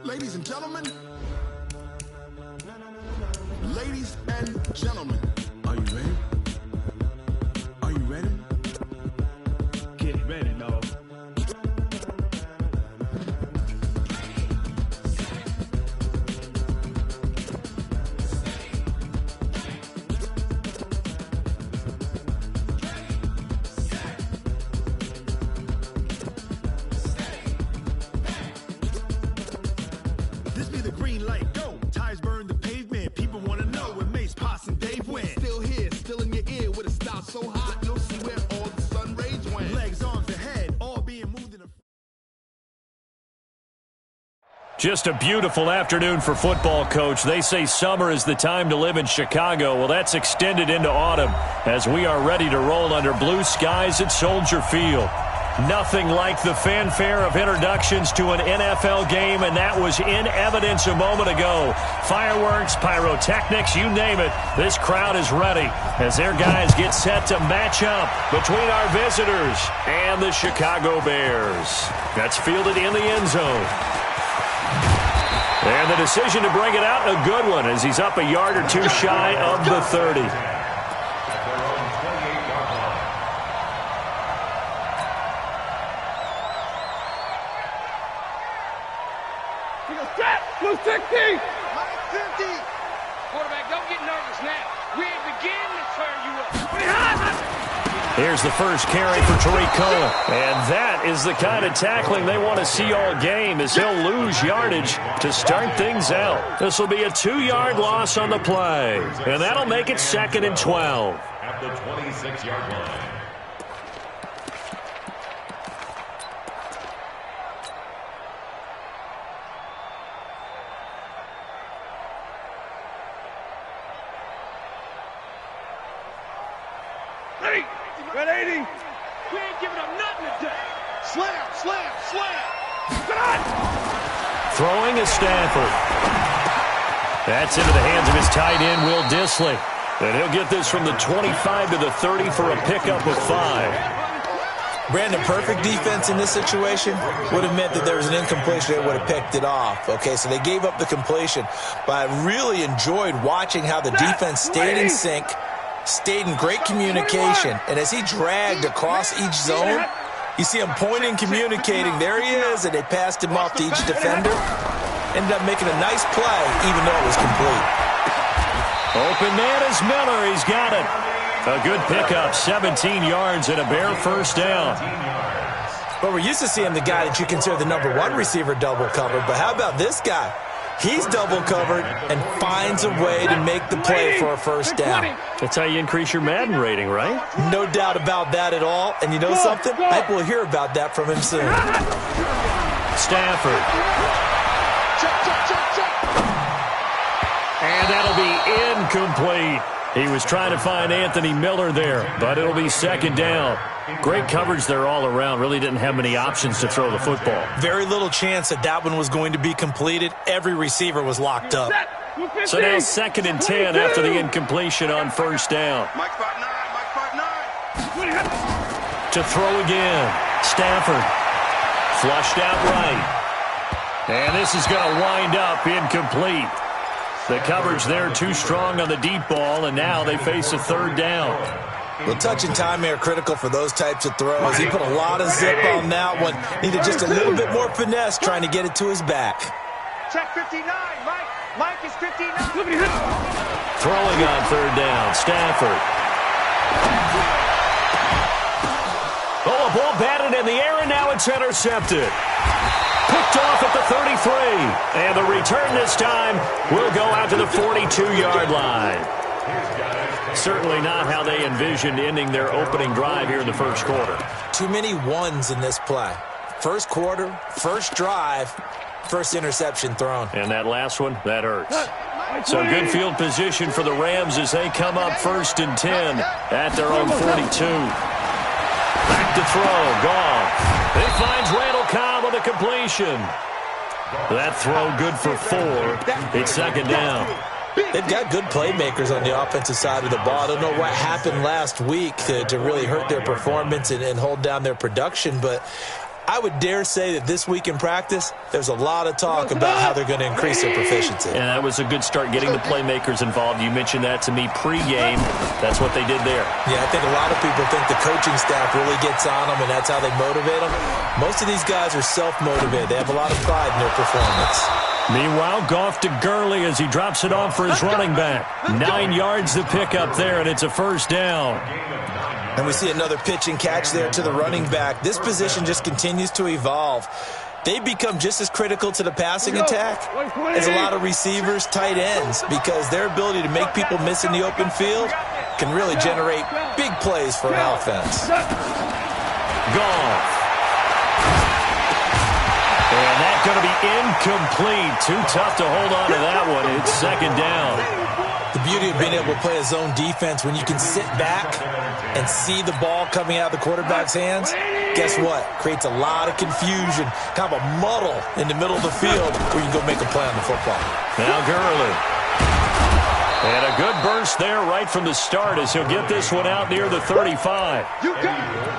Ladies and gentlemen, ladies and gentlemen, are you ready? Are you ready? Get ready, dog. This be the green light, go. Tires burn the pavement. People want to know where Mace, Poss, and Dave went. Still here, still in your ear with a style so hot, you'll see where all the sun rays went. Legs, arms, and head, all being moved in a... Just a beautiful afternoon for football, Coach. They say summer is the time to live in Chicago. Well, that's extended into autumn as we are ready to roll under blue skies at Soldier Field. Nothing like the fanfare of introductions to an NFL game, and that was in evidence a moment ago. Fireworks, pyrotechnics, you name it. This crowd is ready as their guys get set to match up between our visitors and the Chicago Bears. That's fielded in the end zone. And the decision to bring it out, a good one, as he's up a yard or two shy of the 30. Blue 60! Line 50! Quarterback, don't get nervous now. We ain't beginning to turn you up. Here's the first carry for Tariq Cohen. And that is the kind of tackling they want to see all game, as he'll lose yardage to start things out. This will be a 2-yard loss on the play. And that'll make it 2nd and 12. At the 26-yard line. Red 80. We ain't giving up nothing today. Slam, slam, slam. Throwing is Stafford. That's into the hands of his tight end, Will Dissly. And he'll get this from the 25 to the 30 for a pickup of 5. Brandon, perfect defense in this situation would have meant that there was an incompletion. They would have picked it off. Okay, so they gave up the completion. But I really enjoyed watching how the defense stayed in sync, stayed in great communication, and as he dragged across each zone, you see him pointing, communicating. There he is, and they passed him off to each defender. Ended up making a nice play, even though it was complete. Open man is Miller. He's got it. A good pickup, 17 yards and a Bear first down. But we're used to seeing the guy that you consider the #1 receiver double covered, but how about this guy? He's double covered and finds a way to make the play for a first down. That's how you increase your Madden rating, right? No doubt about that at all. And you know something? I think we'll hear about that from him soon. Stafford. And that'll be incomplete. He was trying to find Anthony Miller there, but it'll be 2nd down. Great coverage there all around. Really didn't have many options to throw the football. Very little chance that that one was going to be completed. Every receiver was locked up. So now 2nd and 10 after the incompletion on first down. Mike 5'9", Mike 5'9". To throw again. Stafford. Flushed out right. And this is going to wind up incomplete. The coverage there too strong on the deep ball, and now they face a 3rd down. Well, touch and time are critical for those types of throws. He put a lot of zip on that one. Needed just a little bit more finesse trying to get it to his back. check 59. Mike is 59. Throwing on third down, Stafford. Oh, a ball batted in the air, and now it's intercepted. Picked off at the 33. And the return this time will go out to the 42-yard line. Certainly not how they envisioned ending their opening drive here in the first quarter. Too many ones in this play. First quarter, first drive, first interception thrown. And that last one, that hurts. So good field position for the Rams as they come up 1st and 10 at their own 42. Back to throw, Goff. He finds Randall Cobb on the completion. That throw good for 4. It's 2nd down. They've got good playmakers on the offensive side of the ball. I don't know what happened last week to really hurt their performance and hold down their production, but I would dare say that this week in practice, there's a lot of talk about how they're going to increase their proficiency. And that was a good start, getting the playmakers involved. You mentioned that to me pregame. That's what they did there. Yeah, I think a lot of people think the coaching staff really gets on them, and that's how they motivate them. Most of these guys are self-motivated. They have a lot of pride in their performance. Meanwhile, Goff to Gurley as he drops it off for his running back. 9 yards to pick up there, and it's a 1st down. And we see another pitch and catch there to the running back. This position just continues to evolve. They become just as critical to the passing attack as a lot of receivers, tight ends, because their ability to make people miss in the open field can really generate big plays for an offense. Goff. And that's going to be incomplete. Too tough to hold on to that one. It's 2nd down. The beauty of being able to play a zone defense when you can sit back and see the ball coming out of the quarterback's hands, guess what? Creates a lot of confusion, kind of a muddle in the middle of the field where you can go make a play on the football. Now Gurley. And a good burst there right from the start as he'll get this one out near the 35.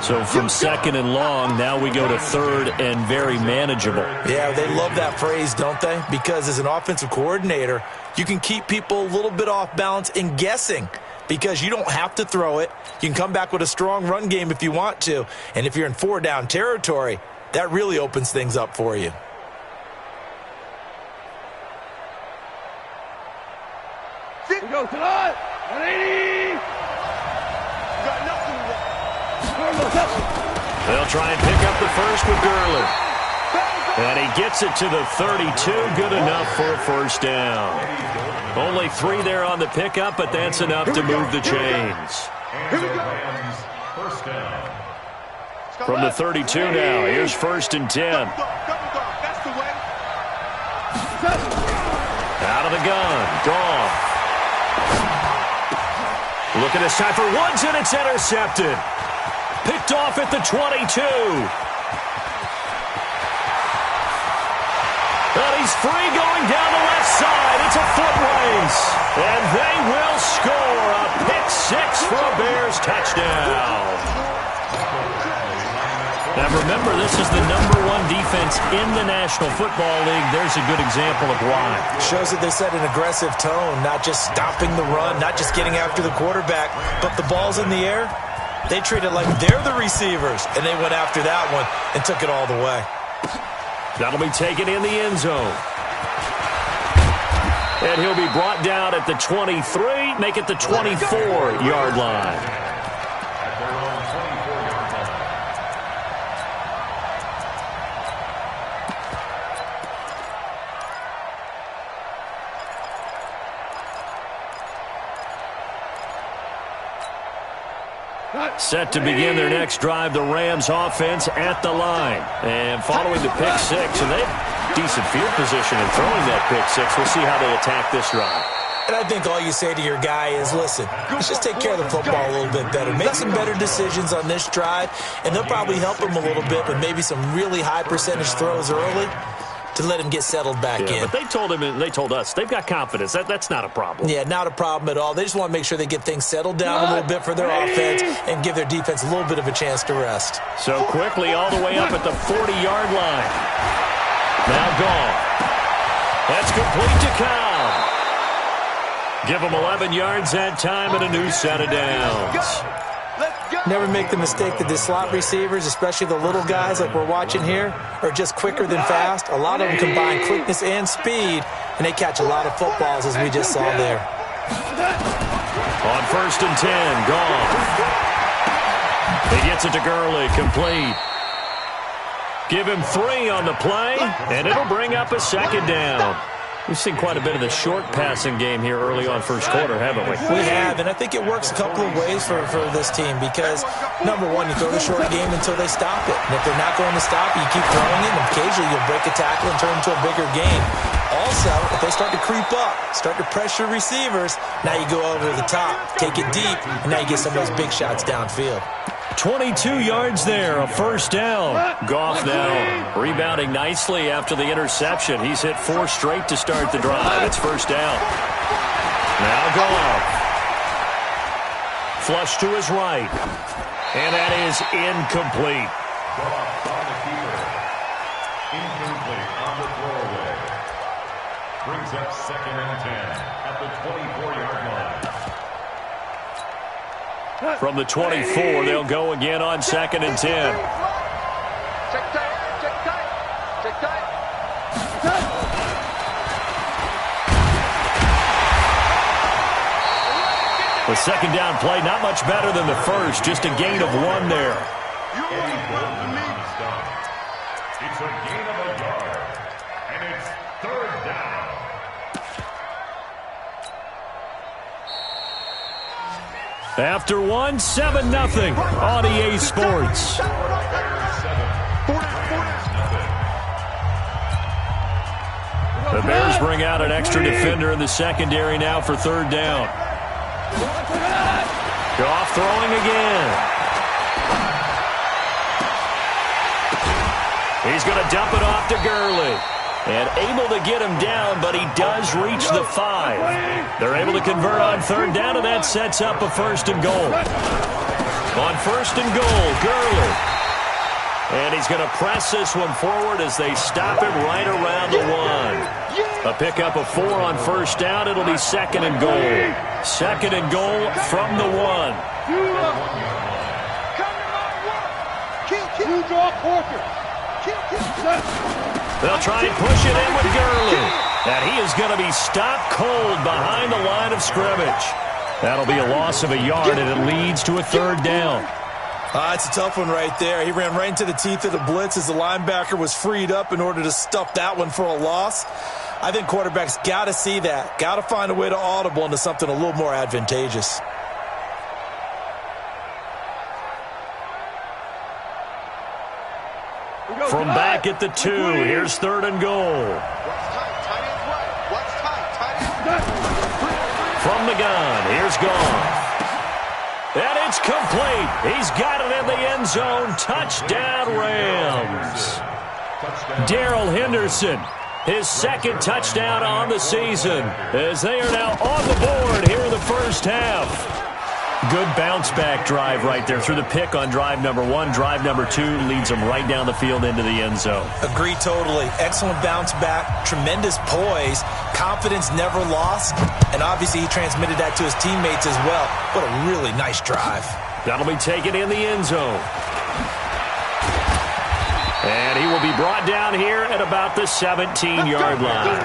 So from 2nd and long, now we go to 3rd and very manageable. Yeah, they love that phrase, don't they? Because as an offensive coordinator, you can keep people a little bit off balance and guessing because you don't have to throw it. You can come back with a strong run game if you want to. And if you're in 4-down territory, that really opens things up for you. We go to the 180. Got nothing. They'll try and pick up the first with Gurley. And he gets it to the 32. Good enough for a 1st down. Only 3 there on the pickup, but that's enough to move the chains. From the 32 now, here's 1st and 10. Out of the gun, Goff. Looking this time for Woods, and it's intercepted. Picked off at the 22. And he's free going down the left side. It's a foot race. And they will score a pick-6 for a Bears touchdown. Now remember, this is the #1 defense in the National Football League. There's a good example of why. Shows that they set an aggressive tone, not just stopping the run, not just getting after the quarterback, but the ball's in the air. They treat it like they're the receivers, and they went after that one and took it all the way. That'll be taken in the end zone. And he'll be brought down at the 23, make it the 24-yard line. Set to begin their next drive, the Rams offense at the line. And following the pick-6, and they have decent field position in throwing that pick-6. We'll see how they attack this drive. And I think all you say to your guy is, listen, let's just take care of the football a little bit better. Make some better decisions on this drive, and they'll probably help him a little bit with maybe some really high percentage throws early to let him get settled back in. But they told him and they told us they've got confidence. That's not a problem. Yeah, not a problem at all. They just want to make sure they get things settled down a little bit for their offense and give their defense a little bit of a chance to rest. So quickly all the way up at the 40-yard line. Now Goff. That's complete to Cobb. Give him 11 yards that time and a new set of downs. Never make the mistake that the slot receivers, especially the little guys like we're watching here, are just quicker than fast. A lot of them combine quickness and speed, and they catch a lot of footballs, as we just saw there. On 1st and 10, gone. He gets it to Gurley, complete. Give him 3 on the play, and it'll bring up a 2nd down. We've seen quite a bit of the short passing game here early on first quarter, haven't we? We have, and I think it works a couple of ways for this team because, number one, you throw the short game until they stop it. And if they're not going to stop it, you keep throwing it, and occasionally you'll break a tackle and turn it into a bigger game. Also, if they start to creep up, start to pressure receivers, now you go over the top, take it deep, and now you get some of those big shots downfield. 22 yards there, a 1st down. Goff now rebounding nicely after the interception. He's hit 4 straight to start the drive. It's 1st down. Now Goff. Flush to his right. And that is incomplete. Goff on the keeper. Incomplete on the throwaway. Brings up 2nd and 10 at the 24-yard line. From the 24, they'll go again on 2nd and 10. Check tight, check tight, check tight. The 2nd down play, not much better than the first, just a gain of 1 there. It's a gain of a yard, and it's 3rd down. After 1, 7-0 on EA Sports. The Bears bring out an extra defender in the secondary now for 3rd down. Goff throwing again. He's going to dump it off to Gurley. And able to get him down, but he does reach the 5. They're able to convert on 3rd down, and that sets up a 1st and goal. On 1st and goal, Gurley. And he's going to press this one forward as they stop him right around the 1. A pickup of 4 on 1st down. It'll be 2nd and goal. 2nd and goal from the 1. They'll try and push it in with Gurley. And he is going to be stopped cold behind the line of scrimmage. That'll be a loss of a yard, and it leads to a 3rd down. It's a tough one right there. He ran right into the teeth of the blitz as the linebacker was freed up in order to stuff that one for a loss. I think quarterbacks got to see that. Got to find a way to audible into something a little more advantageous. From back at the 2, here's 3rd and goal. From the gun, here's Goff. And it's complete. He's got it in the end zone. Touchdown, Rams. Darrell Henderson, his 2nd touchdown on the season, as they are now on the board here in the 1st half. Good bounce-back drive right there through the pick on drive number 1. Drive number 2 leads them right down the field into the end zone. Agree totally. Excellent bounce-back, tremendous poise, confidence never lost, and obviously he transmitted that to his teammates as well. What a really nice drive. That'll be taken in the end zone. And he will be brought down here at about the 17-yard line.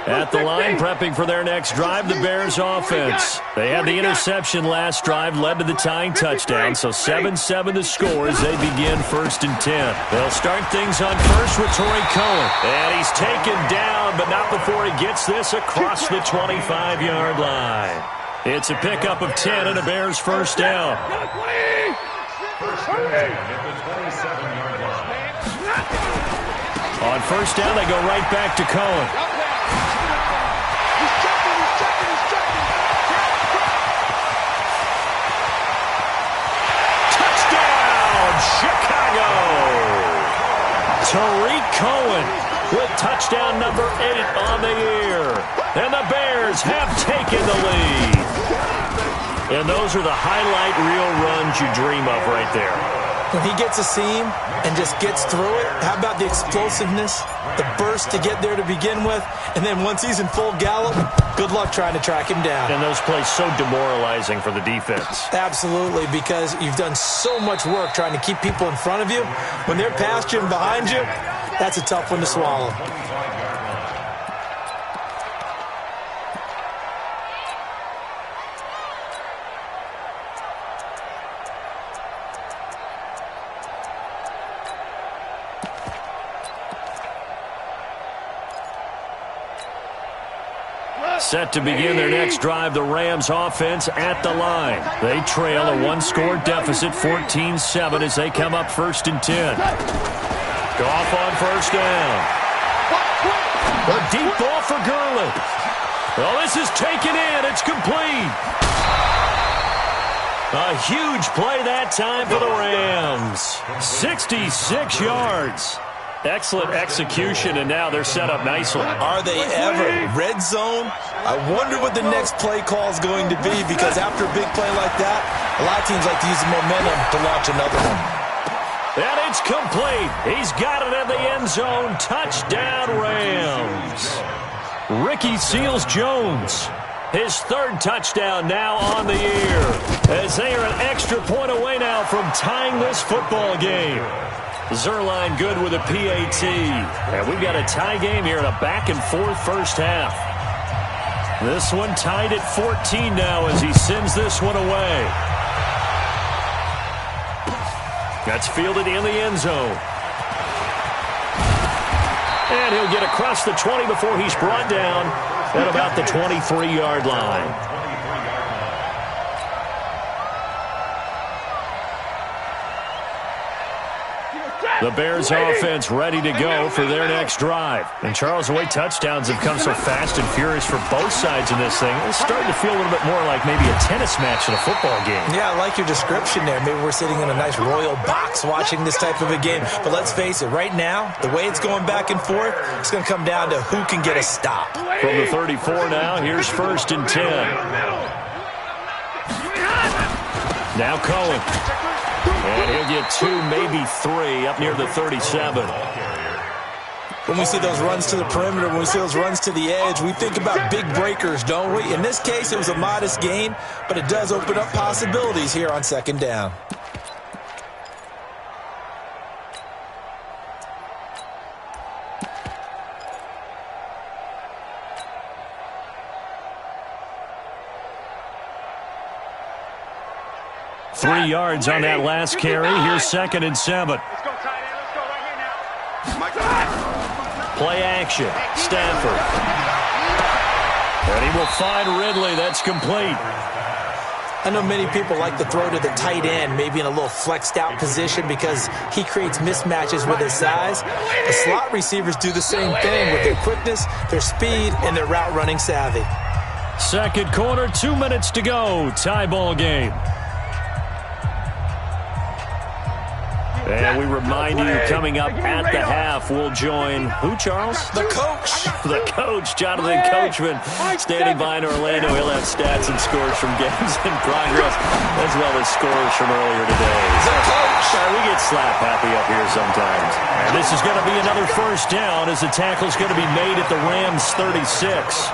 At the line, prepping for their next drive, the Bears offense. They had the interception last drive, led to the tying touchdown, so 7-7 the score as they begin 1st and 10. They'll start things on first with Torrey Cohen. And he's taken down, but not before he gets this across the 25-yard line. It's a pickup of 10 and a Bears 1st down. First and 10 at the 27-yard line. On 1st down, they go right back to Cohen. Chicago! Tariq Cohen with touchdown number 8 on the year. And the Bears have taken the lead. And those are the highlight reel runs you dream of right there. When he gets a seam and just gets through it, how about the explosiveness, the burst to get there to begin with, and then once he's in full gallop, good luck trying to track him down. And those plays so demoralizing for the defense. Absolutely, because you've done so much work trying to keep people in front of you. When they're past you and behind you, that's a tough one to swallow. Set to begin their next drive, the Rams offense at the line. They trail a one-score deficit, 14-7, as they come up 1st and 10. Goff on 1st down. A deep ball for Gurley. Well, this is taken in. It's complete. A huge play that time for the Rams. 66 yards. Excellent execution, and now they're set up nicely. Are they ever? Red zone? I wonder what the next play call is going to be, because after a big play like that, a lot of teams like to use the momentum to launch another one. And it's complete. He's got it in the end zone. Touchdown, Rams. Ricky Seals-Jones, his 3rd touchdown now on the year, as they are an extra point away now from tying this football game. Zerline good with a PAT. And we've got a tie game here in a back-and-forth first half. This one tied at 14 now as he sends this one away. That's fielded in the end zone. And he'll get across the 20 before he's brought down at about the 23-yard line. The Bears offense ready to go for their next drive. And Charles, the way touchdowns have come so fast and furious for both sides in this thing, it's starting to feel a little bit more like maybe a tennis match in a football game. Yeah, I like your description there. Maybe we're sitting in a nice royal box watching this type of a game. But let's face it, right now, the way it's going back and forth, it's going to come down to who can get a stop. From the 34 now, here's 1st and 10. Now Cohen. And he'll get 2, maybe 3, up near the 37. When we see those runs to the perimeter, when we see those runs to the edge, we think about big breakers, don't we? In this case, it was a modest gain, but it does open up possibilities here on 2nd down. Three yards on that last carry. Here's 2nd and 7. Let's go, tight end. Let's go right here now. Play action. Stafford. And he will find Ridley. That's complete. I know many people like to throw to the tight end, maybe in a little flexed out position because he creates mismatches with his size. The slot receivers do the same thing with their quickness, their speed, and their route running savvy. 2nd quarter, 2 minutes to go. Tie ball game. And we remind you, coming up at the half, we'll join who, Charles? The coach. The coach, Jonathan Coachman, standing by in Orlando. He'll have stats and scores from games in progress, as well as scores from earlier today. The coach. We get slap happy up here sometimes. And this is going to be another 1st down as the tackle's going to be made at the Rams' 36.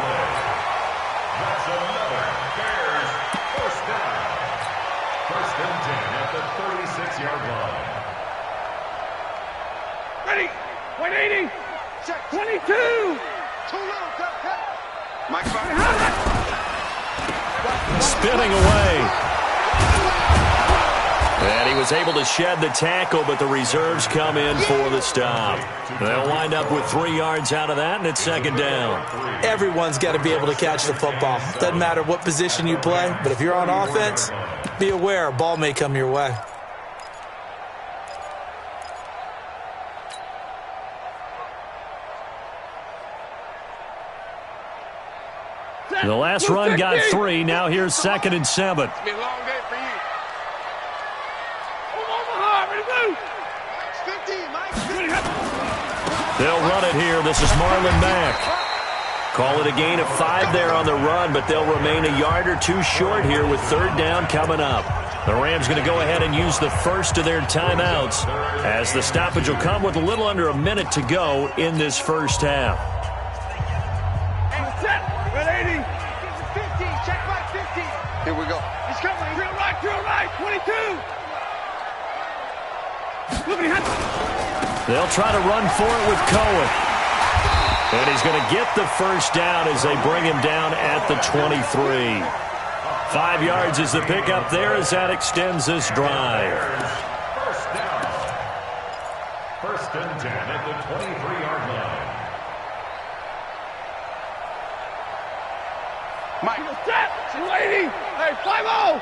Ready. 180. 22. Too little. Mike Spinning away. And he was able to shed the tackle, but the reserves come in for the stop. They'll wind up with 3 yards out of that, and it's 2nd down. Everyone's got to be able to catch the football. Doesn't matter what position you play, but if you're on offense, be aware a ball may come your way. The last run got 3. Now here's 2nd and 7. It's been a long day for you. Omaha, ready to move. 50, Mike. They'll run it here. This is Marlon Mack. Call it a gain of 5 there on the run, but they'll remain a yard or 2 short here with 3rd down coming up. The Rams going to go ahead and use the first of their timeouts as the stoppage will come with a little under a minute to go in this first half. Red 80. 15. Check by 15. Here we go. He's coming. Drill right. 22. They'll try to run for it with Cohen. And he's going to get the first down as they bring him down at the 23. 5 yards is the pickup there as that extends this drive. First down. First and 10 at the 23-yard line. Michael, set. 280. Hey, 5-0.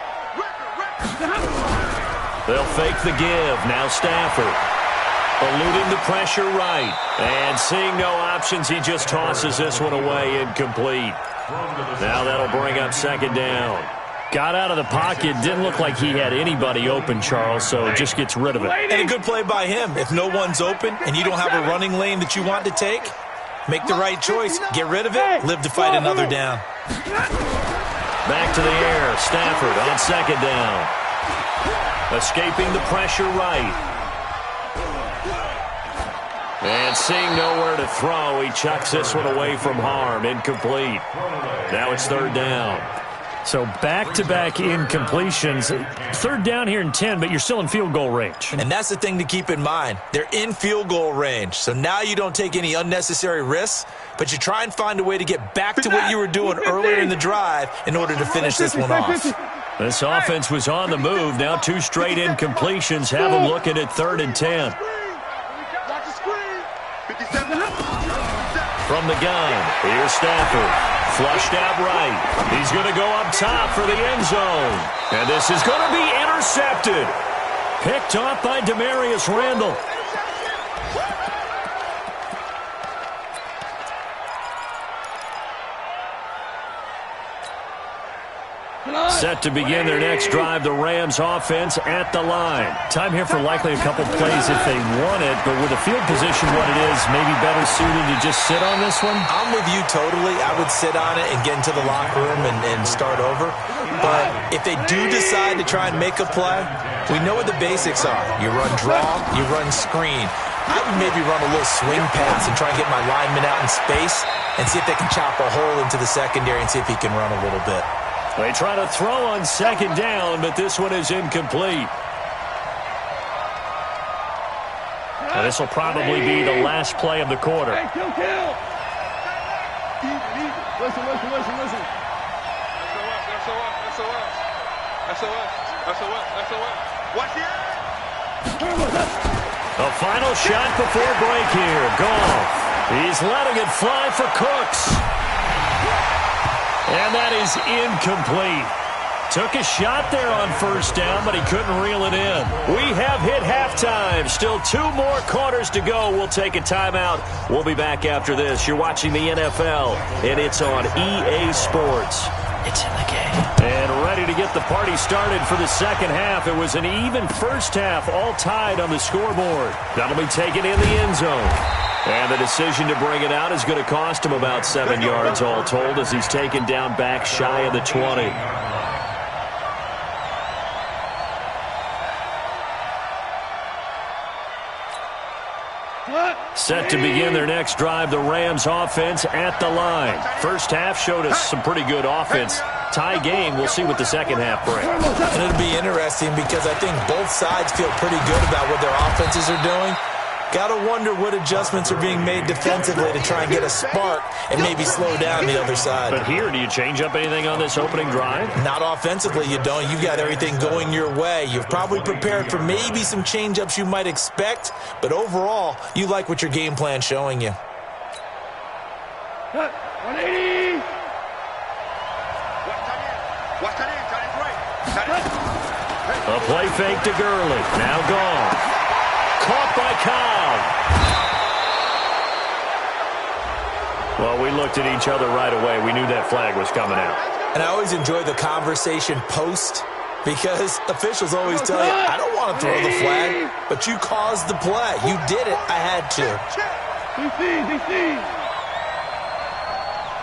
They'll fake the give. Now Stafford. Eluding the pressure right. And seeing no options, he just tosses this one away incomplete. Now that'll bring up second down. Got out of the pocket. Didn't look like he had anybody open, Charles, so just gets rid of it. And a good play by him. If no one's open and you don't have a running lane that you want to take, make the right choice. Get rid of it. Live to fight another down. Back to the air. Stafford on second down. Escaping the pressure right. And seeing nowhere to throw, he chucks this one away from harm. Incomplete. Now it's third down. So back-to-back incompletions. Third down here in 10, but you're still in field goal range. And that's the thing to keep in mind. They're in field goal range. So now you don't take any unnecessary risks, but you try and find a way to get back to what you were doing earlier in the drive in order to finish this one off. This offense was on the move. Now 2 straight incompletions have them looking at 3rd and 10. From the gun, here's Stafford. Flushed out right. He's going to go up top for the end zone. And this is going to be intercepted. Picked off by Demarius Randall. Set to begin their next drive, the Rams offense at the line. Time here for likely a couple plays if they want it, but with the field position what it is, maybe better suited to just sit on this one? I'm with you totally. I would sit on it and get into the locker room and start over. But if they do decide to try and make a play, we know what the basics are. You run draw, you run screen. I would maybe run a little swing pass and try and get my lineman out in space and see if they can chop a hole into the secondary and see if he can run a little bit. They try to throw on second down, but this one is incomplete. Well, this will probably be the last play of the quarter. Hey, kill. Listen. SOS. Watch it. The final shot before break here. Goff. He's letting it fly for Cooks. And that is incomplete. Took a shot there on first down, but he couldn't reel it in. We have hit halftime. Still 2 more quarters to go. We'll take a timeout. We'll be back after this. You're watching the NFL, and it's on EA Sports. It's in the game. And ready to get the party started for the second half. It was an even first half, all tied on the scoreboard. That'll be taken in the end zone. And the decision to bring it out is going to cost him about 7 yards all told as he's taken down back shy of the 20. Set to begin their next drive, the Rams offense at the line. First half showed us some pretty good offense. Tie game, we'll see what the second half brings. And it'll be interesting because I think both sides feel pretty good about what their offenses are doing. Got to wonder what adjustments are being made defensively to try and get a spark and maybe slow down the other side. But here, do you change up anything on this opening drive? Not offensively, you don't. You've got everything going your way. You've probably prepared for maybe some change-ups you might expect, but overall, you like what your game plan's showing you. 180. A play fake to Gurley. Now gone. Caught by Cobb. Well, we looked at each other right away. We knew that flag was coming out. And I always enjoy the conversation post because officials always tell you, I don't want to throw the flag, but you caused the play. You did it. I had to. DC.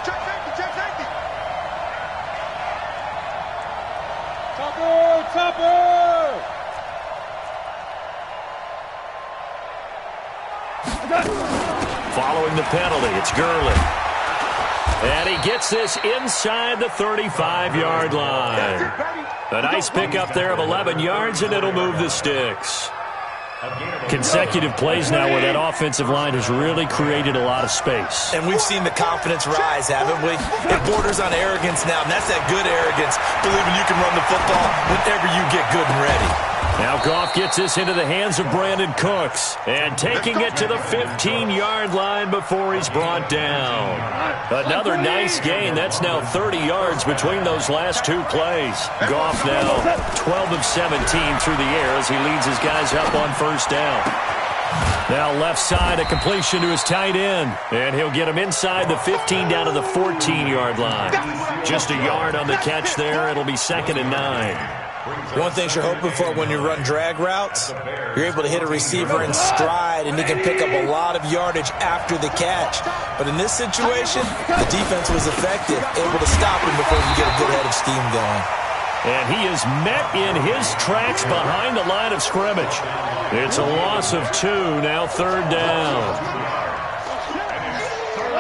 Check safety. Topper. penalty. It's Gurley. And he gets this inside the 35-yard line. A nice pickup there of 11 yards, and it'll move the sticks. Consecutive plays now where that offensive line has really created a lot of space. And we've seen the confidence rise, haven't we? It borders on arrogance now, and that's that good arrogance, believing you can run the football whenever you get good and ready. Now Goff gets this into the hands of Brandon Cooks and taking it to the 15-yard line before he's brought down. Another nice gain. That's now 30 yards between those last two plays. Goff now 12 of 17 through the air as he leads his guys up on first down. Now left side, a completion to his tight end. And he'll get him inside the 15 down to the 14-yard line. Just a yard on the catch there. It'll be 2nd and 9. One thing you're hoping for when you run drag routes, you're able to hit a receiver in stride, and he can pick up a lot of yardage after the catch. But in this situation, the defense was effective, able to stop him before he get a good head of steam going. And he is met in his tracks behind the line of scrimmage. It's a loss of 2, now 3rd down.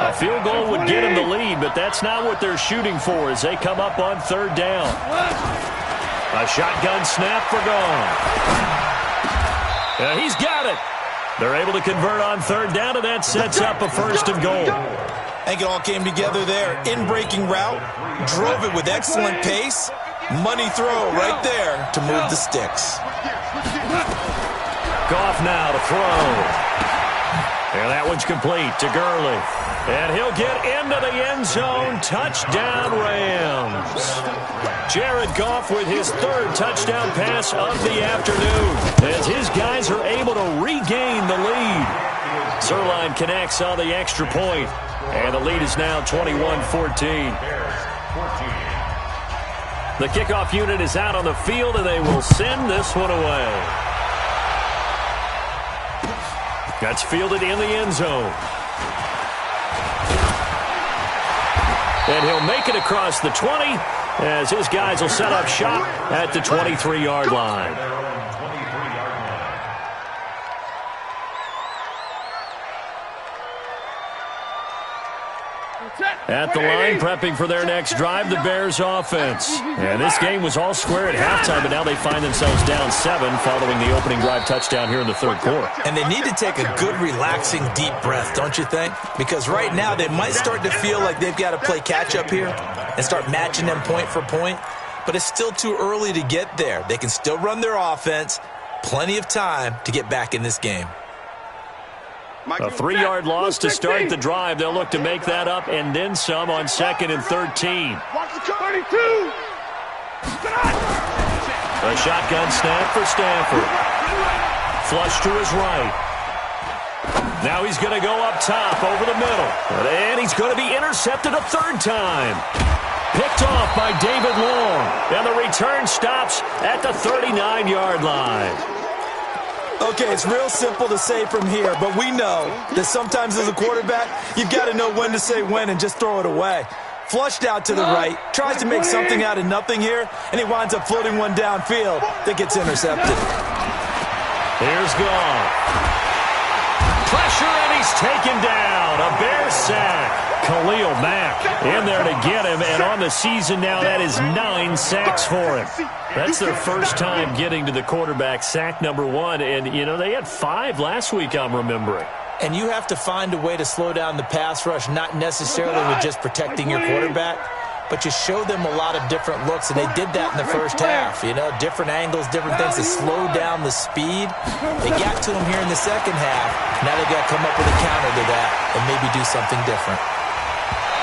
A field goal would get him the lead, but that's not what they're shooting for as they come up on 3rd down. A shotgun snap for Gone. He's got it. They're able to convert on 3rd down, and that sets up a 1st and goal. I think it all came together there. In-breaking route, drove it with excellent pace. Money throw right there to move the sticks. Goff now to throw. And that one's complete to Gurley. And he'll get into the end zone. Touchdown, Rams. Jared Goff with his 3rd touchdown pass of the afternoon as his guys are able to regain the lead. Zerline connects on the extra point, and the lead is now 21-14. The kickoff unit is out on the field, and they will send this one away. That's fielded in the end zone. And he'll make it across the 20 as his guys will set up shop at the 23-yard line. At the line, prepping for their next drive, the Bears offense. And this game was all square at halftime, but now they find themselves down 7 following the opening drive touchdown here in the 3rd quarter. And they need to take a good, relaxing, deep breath, don't you think? Because right now they might start to feel like they've got to play catch-up here and start matching them point for point. But it's still too early to get there. They can still run their offense. Plenty of time to get back in this game. A 3-yard loss to start the drive. They'll look to make that up and then some on 2nd and 13. A shotgun snap for Stanford. Flush to his right. Now he's going to go up top over the middle. And he's going to be intercepted a 3rd time. Picked off by David Long. And the return stops at the 39-yard line. Okay, it's real simple to say from here, but we know that sometimes as a quarterback, you've got to know when to say when and just throw it away. Flushed out to the right, tries to make something out of nothing here, and he winds up floating one downfield that gets intercepted. Here's Goff. Pressure, and he's taken down. A Bear sack. Khalil Mack in there to get him, and on the season now, that is 9 sacks for him. That's their first time getting to the quarterback, sack number 1, and, you know, they had 5 last week, I'm remembering. And you have to find a way to slow down the pass rush, not necessarily with just protecting your quarterback, but you show them a lot of different looks, and they did that in the first half. You know, different angles, different things to slow down the speed. They got to him here in the second half. Now they've got to come up with a counter to that and maybe do something different.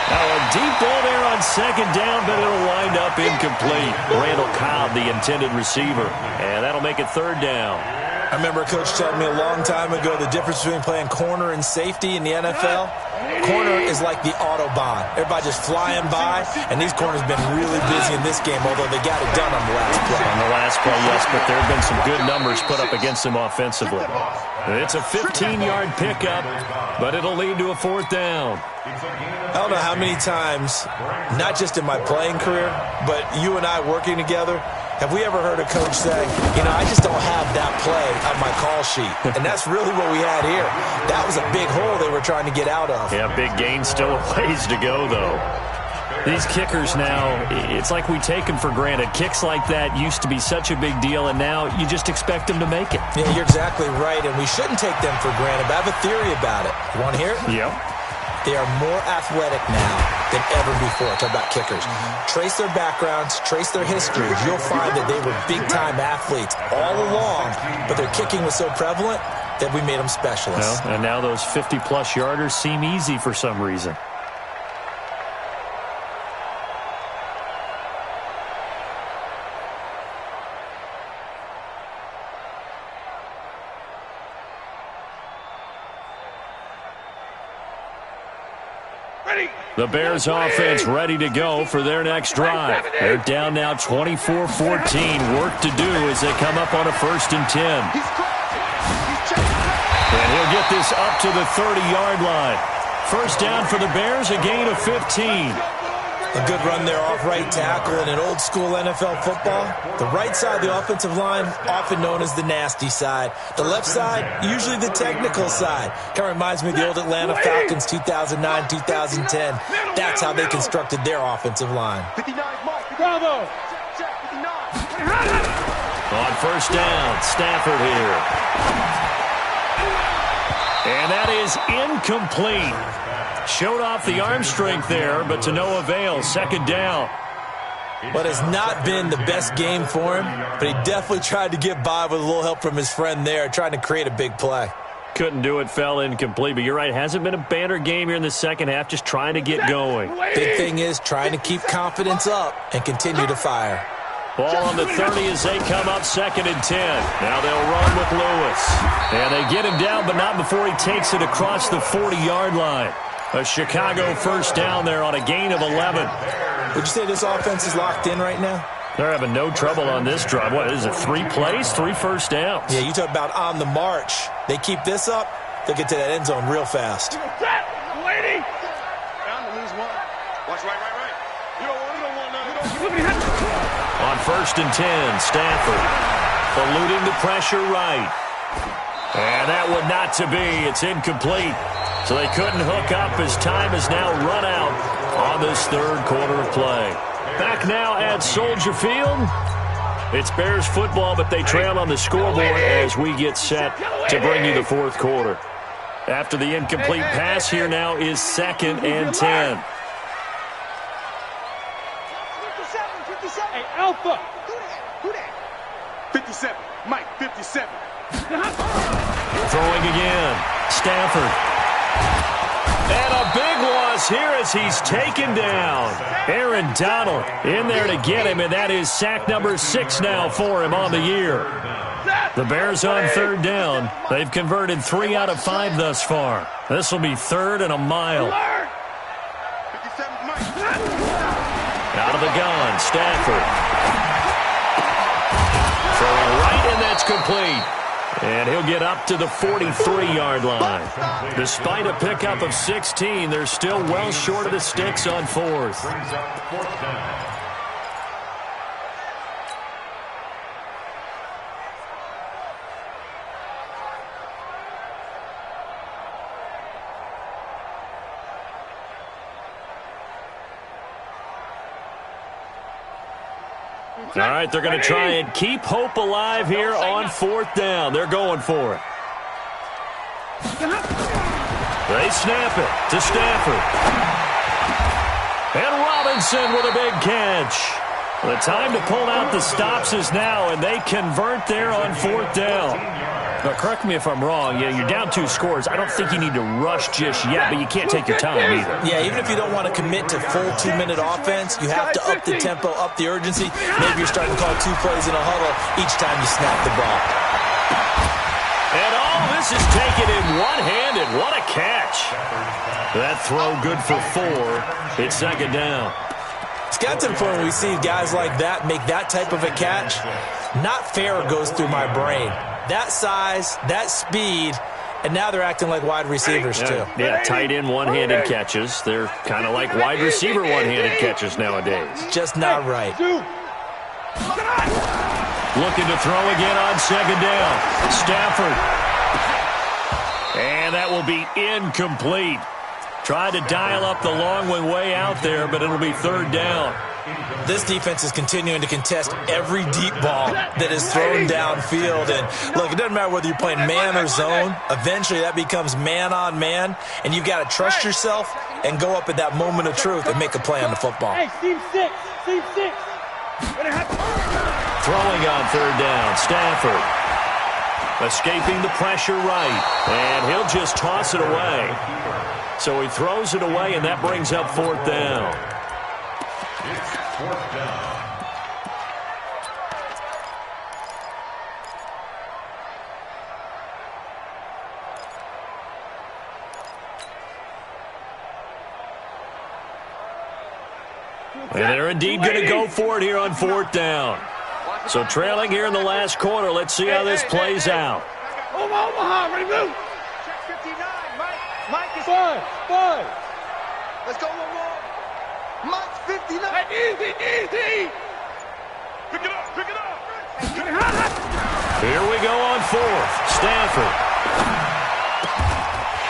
Now a deep ball there on 2nd down, but it'll wind up incomplete. Randall Cobb, the intended receiver, and that'll make it 3rd down. I remember a coach telling me a long time ago the difference between playing corner and safety in the NFL. Corner is like the Autobahn. Everybody just flying by, and these corners have been really busy in this game, although they got it done on the last play. On the last play, yes, but there have been some good numbers put up against them offensively. It's a 15-yard pickup, but it'll lead to a 4th down. I don't know how many times, not just in my playing career, but you and I working together, Have we ever heard a coach say, you know, I just don't have that play on my call sheet? And that's really what we had here. That was a big hole they were trying to get out of. Yeah, big gain, still a ways to go, though. These kickers now, it's like we take them for granted. Kicks like that used to be such a big deal, and now you just expect them to make it. Yeah, you're exactly right, and we shouldn't take them for granted. But I have a theory about it. You want to hear it? Yep. They are more athletic now than ever before. Talk about kickers. Trace their backgrounds, trace their histories. You'll find that they were big-time athletes all along, but their kicking was so prevalent that we made them specialists. Well, and now those 50-plus yarders seem easy for some reason. The Bears offense ready to go for their next drive. They're down now 24-14. Work to do as they come up on a 1st and 10. And he'll get this up to the 30-yard line. First down for the Bears, a gain of 15. A good run there off right tackle in an old-school NFL football. The right side of the offensive line, often known as the nasty side. The left side, usually the technical side. Kind of reminds me of the old Atlanta Falcons 2009, 2010. That's how they constructed their offensive line. Bravo! On first down, Stafford here. And that is incomplete. Showed off the arm strength there, but to no avail. 2nd down. But it's not been the best game for him, but he definitely tried to get by with a little help from his friend there, trying to create a big play. Couldn't do it, fell incomplete. But you're right, hasn't been a banner game here in the second half, just trying to get going. Big thing is trying to keep confidence up and continue to fire. Ball on the 30 as they come up 2nd and 10. Now they'll run with Lewis. And they get him down, but not before he takes it across the 40-yard line. A Chicago first down there on a gain of 11. Would you say this offense is locked in right now? They're having no trouble on this drive. What is it, 3 plays, 3 first downs? Yeah, you talk about on the march. They keep this up, they'll get to that end zone real fast. Lady! Bound to lose one. Watch right. You don't want none. On 1st and 10, Stafford eluding the pressure right. And that would not to be. It's incomplete. So they couldn't hook up as time has now run out on this 3rd quarter of play. Back now at Soldier Field. It's Bears football, but they trail on the scoreboard as we get set to bring you the 4th quarter. After the incomplete pass, here now is 2nd and 10. Hey, Alpha! Who that? 57. Mike, 57. Throwing again. Stafford. And a big loss here as he's taken down. Aaron Donald in there to get him, and that is sack number 6 now for him on the year. The Bears on 3rd down. They've converted 3 out of 5 thus far. This will be 3rd and a mile. Out of the gun, Stafford. Throwing right, and that's complete. And he'll get up to the 43-yard line. Despite a pickup of 16, they're still well short of the sticks on 4th. Brings up 4th down. All right, they're going to try and keep hope alive here on 4th down. They're going for it. They snap it to Stafford. And Robinson with a big catch. The time to pull out the stops is now, and they convert there on 4th down. Now, correct me if I'm wrong. Yeah, you're down 2 scores. I don't think you need to rush just yet, but you can't take your time either. Yeah, even if you don't want to commit to full 2-minute offense, you have to up the tempo, up the urgency. Maybe you're starting to call 2 plays in a huddle each time you snap the ball. And all this is taken in one-handed. What a catch. That throw good for 4. It's 2nd down. It's got to the point where we see guys like that make that type of a catch. Not fair goes through my brain. That size, that speed, and now they're acting like wide receivers too. Yeah, tight end one-handed catches. They're kind of like wide receiver one-handed catches nowadays. Just not right. Looking to throw again on second down. Stafford. And that will be incomplete. Tried to dial up the long one way out there, but it'll be third down. This defense is continuing to contest every deep ball that is thrown downfield. And, look, it doesn't matter whether you're playing man or zone. Eventually, that becomes man-on-man, and you've got to trust yourself and go up at that moment of truth and make a play on the football. Hey, Team 6. Throwing on third down, Stafford. Escaping the pressure right, and he'll just toss it away. So he throws it away, and that brings up fourth down. It's fourth down. And they're indeed going to go for it here on fourth down. So trailing here in the last quarter. Let's see how this plays out. Omaha, ready to move. Check 59, Mike. Mike is five. Let's go one more. Mike's 59. Hey, easy. Pick it up. Here we go on fourth. Stafford.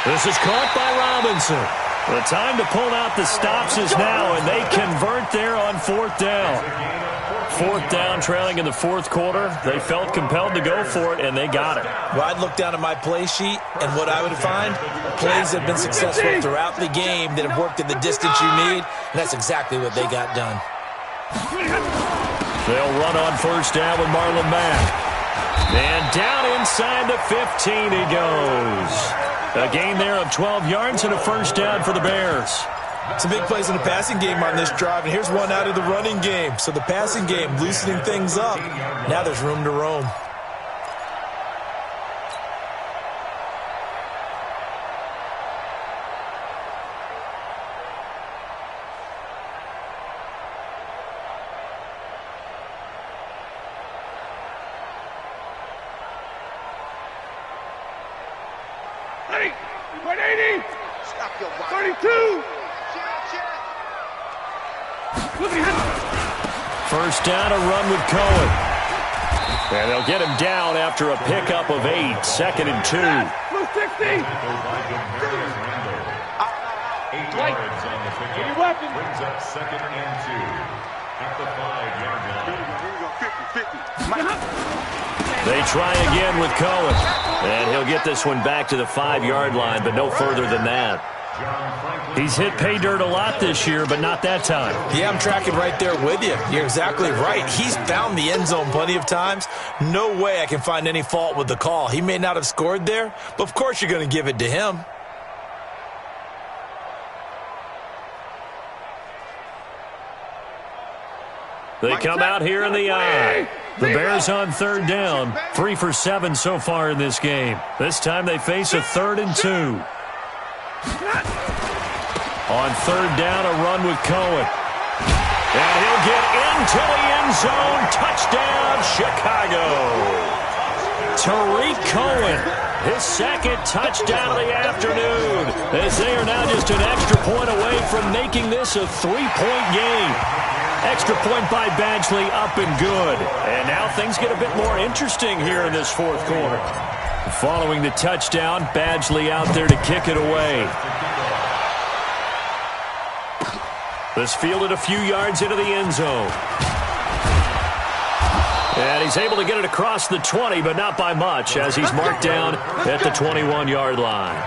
This is caught by Robinson. The time to pull out the stops is now, and they convert there on fourth down. Fourth down, trailing in the fourth quarter. They felt compelled to go for it, and they got it. Well, I'd look down at my play sheet, and what I would find, plays that have been successful throughout the game that have worked at the distance you need, and that's exactly what they got done. They'll run on first down with Marlon Mack. And down inside the 15 he goes. A gain there of 12 yards and a first down for the Bears. Some big plays in the passing game on this drive, and here's one out of the running game. So the passing game loosening things up. Now there's room to roam. Ready. 180. Stop your 32. First down, a run with Cohen. And they'll get him down after a pickup of 8. Second and 2. 60. 8 yards on the pickup. Brings up second and 2 at the 5-yard line. They try again with Cohen. And he'll get this one back to the 5-yard line, but no further than that. He's hit pay dirt a lot this year, but not that time. Yeah, I'm tracking right there with you. You're exactly right. He's found the end zone plenty of times. No way I can find any fault with the call. He may not have scored there, but of course you're going to give it to him. They come out here in the eye. The Bears on third down. 3 for 7 so far in this game. This time they face a 3rd and 2. On third down, a run with Cohen. And he'll get into the end zone. Touchdown, Chicago. Tariq Cohen, his second touchdown of the afternoon, as they are now just an extra point away from making this a 3-point game. Extra point by Badgley, up and good. And now things get a bit more interesting here in this fourth quarter. Following the touchdown, Badgley out there to kick it away. This fielded a few yards into the end zone. And he's able to get it across the 20, but not by much, as he's marked down at the 21-yard line.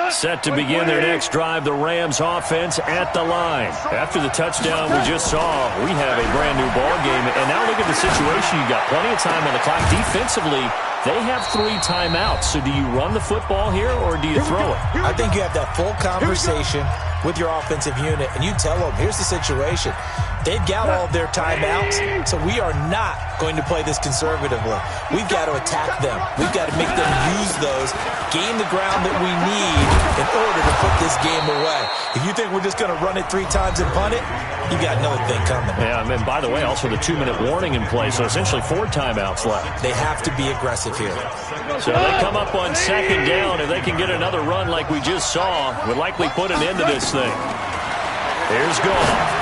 Set to begin their next drive, the Rams offense at the line. After the touchdown we just saw, we have a brand-new ball game. And now look at the situation. You've got plenty of time on the clock. Defensively, they have 3 timeouts. So do you run the football here or do you throw it? I think you have that full conversation with your offensive unit and you tell them, here's the situation. They've got all of their timeouts, so we are not going to play this conservatively. We've got to attack them. We've got to make them use those, gain the ground that we need in order to put this game away. If you think we're just going to run it 3 times and punt it, you got another thing coming. Yeah, and by the way, also the 2-minute warning in play, so essentially 4 timeouts left. They have to be aggressive here. So they come up on 2nd down, and they can get another run like we just saw. Would likely put an end to this thing. Here's Goff.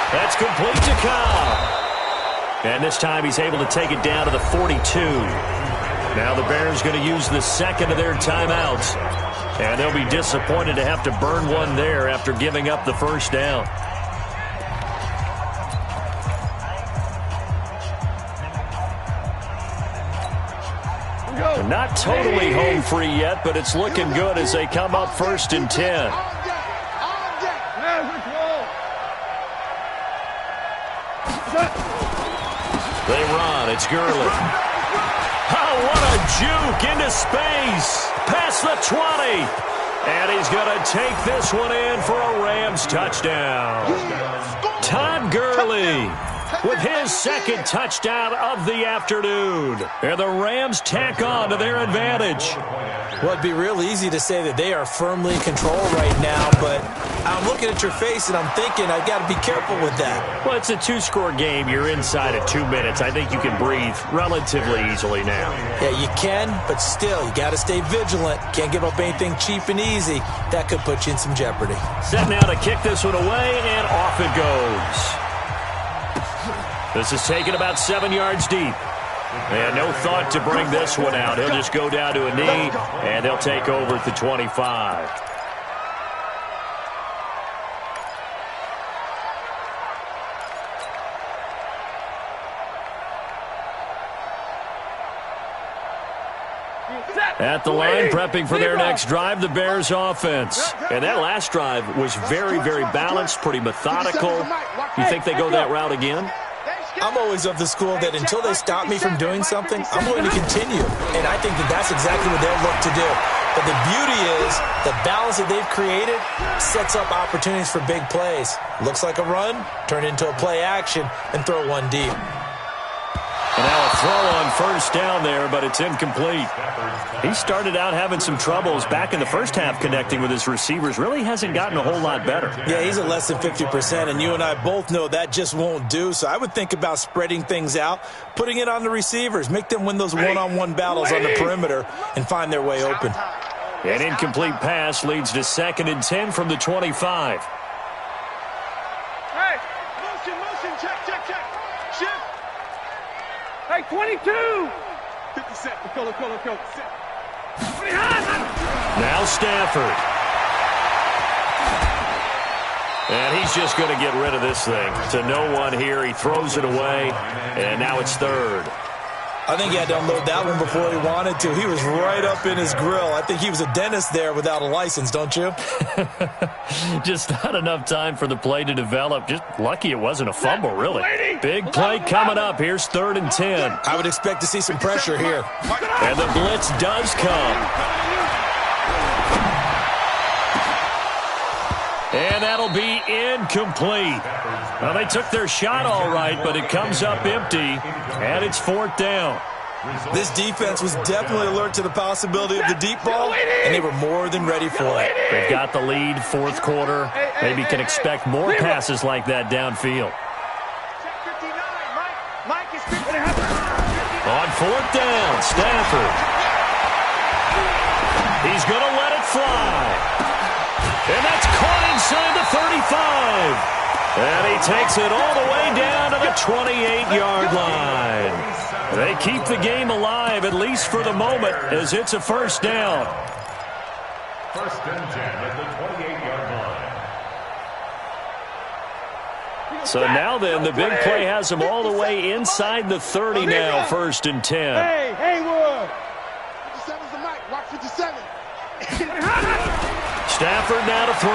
That's complete to Cobb. And this time he's able to take it down to the 42. Now the Bears going to use the 2nd of their timeouts. And they'll be disappointed to have to burn one there after giving up the 1st down. They're not totally home free yet, but it's looking good as they come up 1st and 10. They run. It's Gurley. Oh, what a juke into space. Past the 20. And he's going to take this one in for a Rams touchdown. Todd Gurley with his 2nd touchdown of the afternoon. And the Rams tack on to their advantage. Well, it'd be real easy to say that they are firmly in control right now, but I'm looking at your face and I'm thinking I've got to be careful with that. Well, it's a 2-score game. You're inside of 2 minutes. I think you can breathe relatively easily now. Yeah, you can, but still, you got to stay vigilant. Can't give up anything cheap and easy. That could put you in some jeopardy. Set now to kick this one away, and off it goes. This is taken about 7 yards deep. And no thought to bring this one out. He'll just go down to a knee, and they'll take over at the 25. At the line, prepping for their next drive, the Bears offense. And that last drive was very, very balanced, pretty methodical. You think they go that route again? I'm always of the school that until they stop me from doing something, I'm going to continue. And I think that that's exactly what they'll look to do. But the beauty is the balance that they've created sets up opportunities for big plays. Looks like a run, turn it into a play action, and throw one deep. And now a throw on 1st down there, but it's incomplete. He started out having some troubles back in the 1st half connecting with his receivers. Really hasn't gotten a whole lot better. Yeah, he's at less than 50%, and you and I both know that just won't do. So I would think about spreading things out, putting it on the receivers, make them win those one-on-one battles on the perimeter, and find their way open. An incomplete pass leads to 2nd and 10 from the 25. Hey, motion, check. Shift. Hey, 22! 50 set. Go. Set. Now Stafford. And he's just going to get rid of this thing. To no one here. He throws it away. And now it's 3rd. I think he had to unload that one before he wanted to. He was right up in his grill. I think he was a dentist there without a license, don't you? Just not enough time for the play to develop. Just lucky it wasn't a fumble, really. Big play coming up. Here's 3rd and 10. I would expect to see some pressure here. And the blitz does come. And that'll be incomplete. Well, they took their shot all right, but it comes up empty, and it's 4th down. This defense was definitely alert to the possibility of the deep ball, and they were more than ready for it. They've got the lead, 4th quarter. Maybe can expect more passes like that downfield. On 4th down, Stafford. He's going to let it fly. And that's caught inside the 35. And he takes it all the way down to the 28-yard line. They keep the game alive, at least for the moment, as it's a 1st down. 1st and 10 at the 28-yard line. So now then, the big play has them all the way inside the 30 now, 1st and 10. Hey, Haywood. 57's the mic. Watch 57. Stafford now to throw.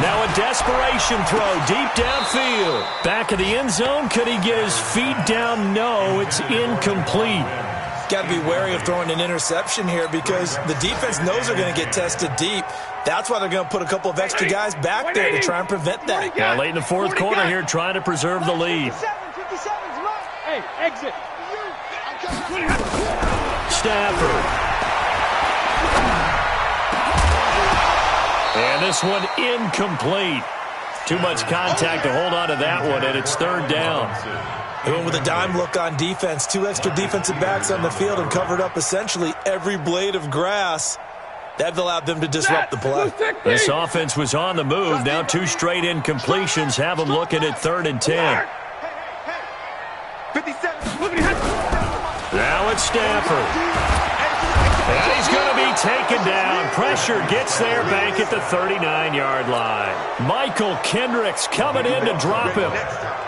Now a desperation throw deep downfield. Back of the end zone. Could he get his feet down? No, it's incomplete. Got to be wary of throwing an interception here because the defense knows they're going to get tested deep. That's why they're going to put a couple of extra guys back there to try and prevent that. Yeah, late in the fourth quarter here, trying to preserve the lead. 57's right. Hey, exit. Stafford. And this one incomplete. Too much contact to hold on to that one, and it's third down. They went with a dime look on defense. 2 extra defensive backs on the field and covered up essentially every blade of grass. That allowed them to disrupt the play. This offense was on the move. Now 2 straight incompletions have them looking at 3rd and 10. 57. Now it's Stafford. And he's going to be taken down. Pressure gets there back at the 39-yard line. Michael Kendricks coming in to drop him.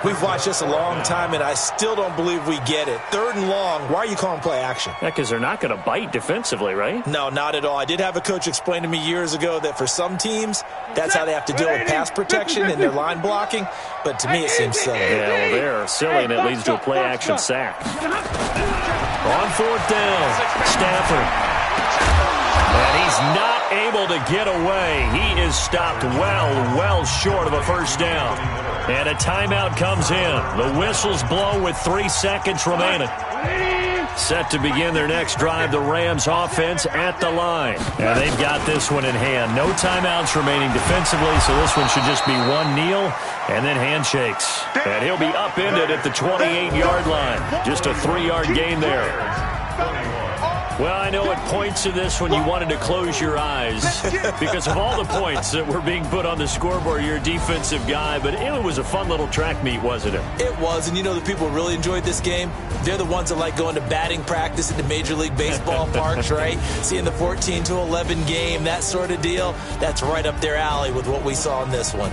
We've watched this a long time, and I still don't believe we get it. 3rd and long. Why are you calling play action? Yeah, because they're not going to bite defensively, right? No, not at all. I did have a coach explain to me years ago that for some teams, that's how they have to deal with pass protection and their line blocking. But to me, it seems silly. Yeah, well, they're silly, and it leads to a play-action sack. On 4th down, Stafford. And he's not able to get away. He is stopped well short of a first down. And a timeout comes in. The whistles blow with 3 seconds remaining. Set to begin their next drive, the Rams offense at the line. And they've got this one in hand. No timeouts remaining defensively, so this one should just be one kneel and then handshakes. And he'll be upended at the 28-yard line. Just a 3-yard gain there. Well, I know at points in this one you wanted to close your eyes because of all the points that were being put on the scoreboard. You're a defensive guy, but it was a fun little track meet, wasn't it? It was, and you know the people who really enjoyed this game? They're the ones that like going to batting practice at the Major League Baseball parks, right? Seeing the 14-11 game, that sort of deal. That's right up their alley with what we saw in this one.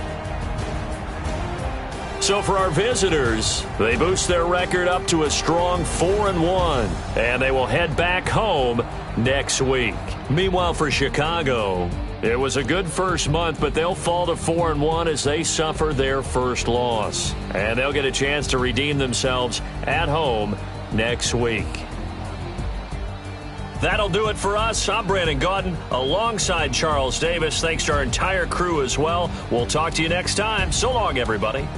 So for our visitors, they boost their record up to a strong 4-1, and they will head back home next week. Meanwhile, for Chicago, it was a good first month, but they'll fall to 4-1 as they suffer their first loss. And they'll get a chance to redeem themselves at home next week. That'll do it for us. I'm Brandon Gaudin alongside Charles Davis. Thanks to our entire crew as well. We'll talk to you next time. So long, everybody.